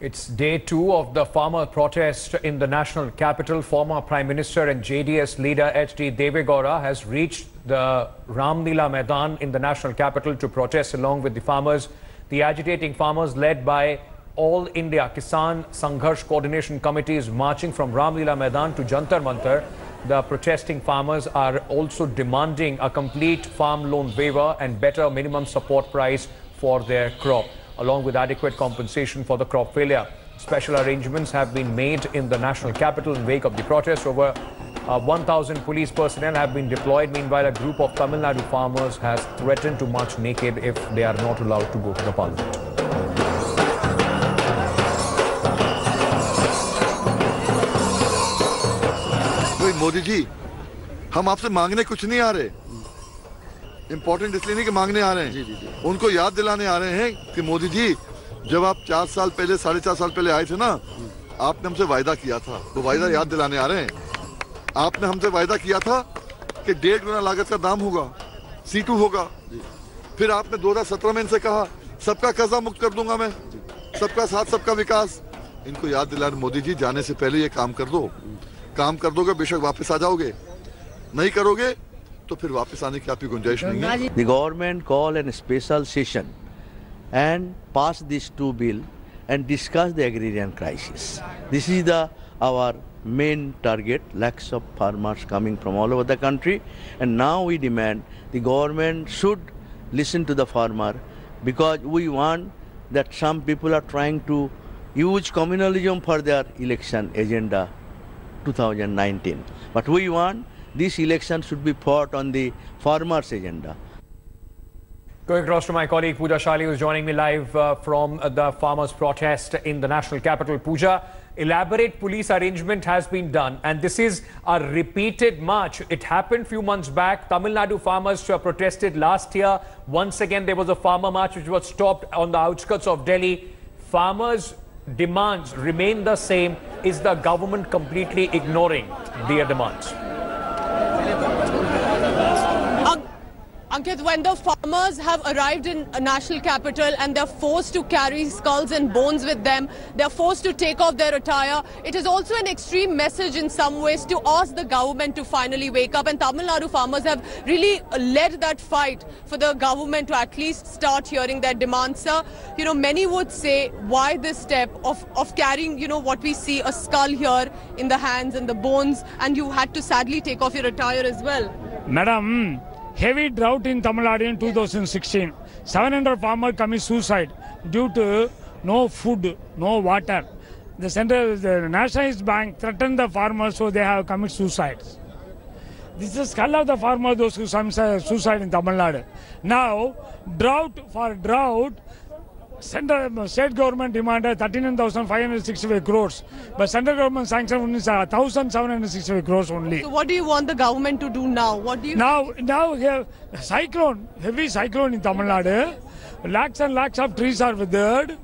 It's day 2 of the farmer protest in the national capital. Former Prime Minister and JDS leader H.D. Deve Gowda has reached the Ramlila Maidan in the national capital to protest along with the farmers. The agitating farmers, led by All India Kisan Sangharsh Coordination Committee, is marching from Ramlila Maidan to Jantar Mantar. The protesting farmers are also demanding a complete farm loan waiver and better minimum support price for their crop, along with adequate compensation for the crop failure. Special arrangements have been made in the national capital in wake of the protest. Over 1,000 police personnel have been deployed. Meanwhile, a group of Tamil Nadu farmers has threatened to march naked if they are not allowed to go to the parliament. Modi ji, हम आपसे मांगने कुछ नहीं आ रहे। Important इसलिए नहीं कि मांगने आ रहे हैं, उनको याद दिलाने आ रहे हैं कि मोदी जी, जब आप 4 साल पहले 4.5 साल पहले आए थे ना, आपने हमसे वायदा किया था, वो वायदा याद दिलाने आ रहे हैं। आपने हमसे वायदा किया था कि 1.5 गुना लागत का दाम होगा, C2 होगा। फिर आपने 2017 में इनसे कहा सबका कर्जा मुक्त कर दूंगा मैं, सबका साथ सबका विकास। इनको याद दिलाने, मोदी जी जाने से पहले ये काम कर दो। काम कर दोगे बेशक वापस आ जाओगे, नहीं करोगे तो फिर वापस आने की आपकी गुंजाइश नहीं है। The government call a special session and pass these 2 bills and discuss the agrarian crisis. This is our main target. Lakhs of farmers coming from all over the country, and now we demand the government should listen to the farmer, because we want that some people are trying to use communalism for their election agenda 2019, but we want this election should be fought on the farmers' agenda. Going across to my colleague Pooja Shali, who is joining me live from the farmers' protest in the national capital. Pooja, elaborate police arrangement has been done, and this is a repeated march. It happened a few months back. Tamil Nadu farmers protested last year. Once again, there was a farmer march which was stopped on the outskirts of Delhi. Farmers' demands remain the same. Is the government completely ignoring their demands? Ankit, when the farmers have arrived in a national capital and they're forced to carry skulls and bones with them, they're forced to take off their attire, it is also an extreme message in some ways to ask the government to finally wake up. And Tamil Nadu farmers have really led that fight for the government to at least start hearing their demands. Sir, you know, many would say, why this step of carrying, you know, what we see, a skull here in the hands and the bones, and you had to sadly take off your attire as well? Madam, heavy drought in Tamil Nadu in 2016. 700 farmers commit suicide due to no food, no water. The Nationalist Bank threatened the farmers, so they have committed suicides. This is the skull of the farmers, those who commit suicide in Tamil Nadu. Now, drought, state government demanded 13,565 crores, but central government sanctioned only 1,765 crores only. So what do you want the government to do now? What do you now here cyclone, heavy cyclone in Tamil Nadu. Lakhs and lakhs of trees are withered,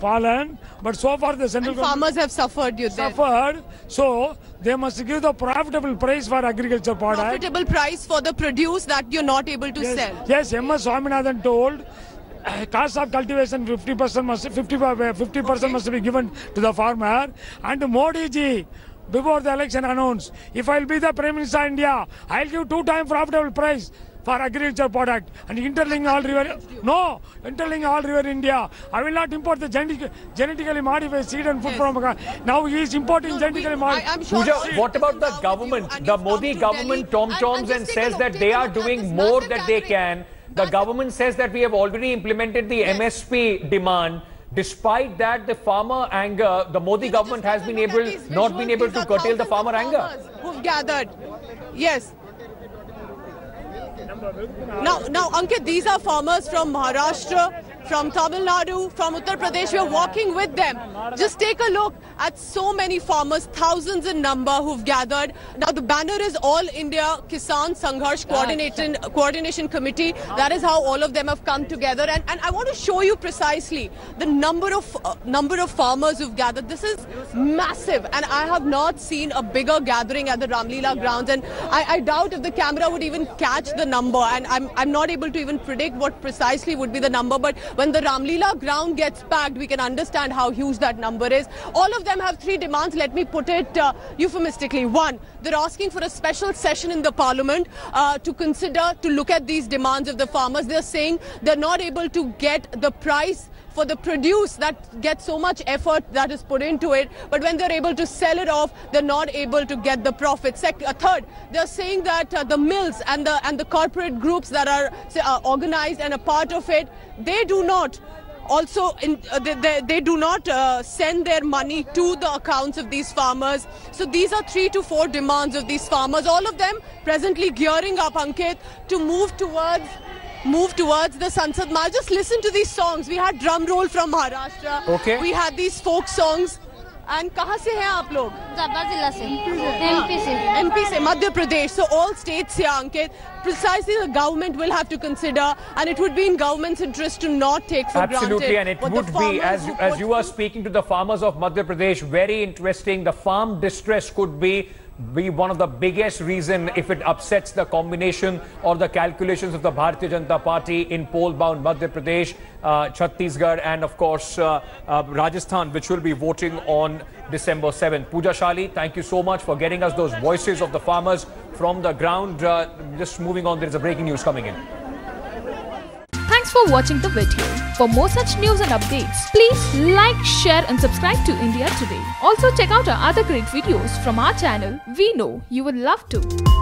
fallen, but so far the central government farmers have suffered. So they must give the profitable price for agriculture product. Profitable price for the produce that you're not able to sell. Yes, M.S. Swaminathan told cost of cultivation 50% must be given to the farmer. And Modi ji, before the election, announced, if I'll be the Prime Minister of India, I'll give 2 times profitable price for agriculture product and interlink all river India. I will not import the genetically modified seed and food from. Now he is importing genetically modified. Pooja, what about the government? The Modi government tom-toms and says that they are doing more that they can. The government says that we have already implemented the MSP demand. Despite that, the farmer anger, the Modi government has not been able to curtail the farmer anger. Who've gathered. Yes. Now, Ankit, these are farmers from Maharashtra, from Tamil Nadu, from Uttar Pradesh. We are walking with them. Just take a look at so many farmers, thousands in number, who've gathered. Now the banner is All India Kisan Sangharsh Coordination Committee. That is how all of them have come together. And I want to show you precisely the number of farmers who've gathered. This is massive, and I have not seen a bigger gathering at the Ramlila grounds. And I doubt if the camera would even catch the number. And I'm not able to even predict what precisely would be the number. But When the Ramlila ground gets packed, we can understand how huge that number is. All of them have three demands. Let me put it euphemistically. One, they're asking for a special session in the parliament to look at these demands of the farmers. They're saying they're not able to get the price for the produce that gets so much effort that is put into it, but when they're able to sell it off, they're not able to get the profit. Third, they're saying that the mills and the corporate groups that are organized and a part of it, they do not they do not send their money to the accounts of these farmers. So these are 3 to 4 demands of these farmers, all of them presently gearing up, Ankit, to move towards the Sansad March. Just listen to these songs. We had drum roll from Maharashtra. Okay. We had these folk songs. And कहाँ से हैं आप लोग? ज़ाबा जिला से, MP से, Madhya Pradesh. So all states here, Ankit, precisely the government will have to consider, and it would be in government's interest to not take for Absolutely, granted. and it would be, as you are speaking to the farmers of Madhya Pradesh, very interesting. The farm distress could be one of the biggest reason if it upsets the combination or the calculations of the Bharatiya Janata Party in poll-bound Madhya Pradesh, Chhattisgarh, and of course Rajasthan, which will be voting on December 7th. Pooja Shali, thank you so much for getting us those voices of the farmers from the ground. Just moving on, there is a breaking news coming in. Thanks for watching the video. For more such news and updates, please like, share and subscribe to India Today. Also check out our other great videos from our channel. We know you will love to.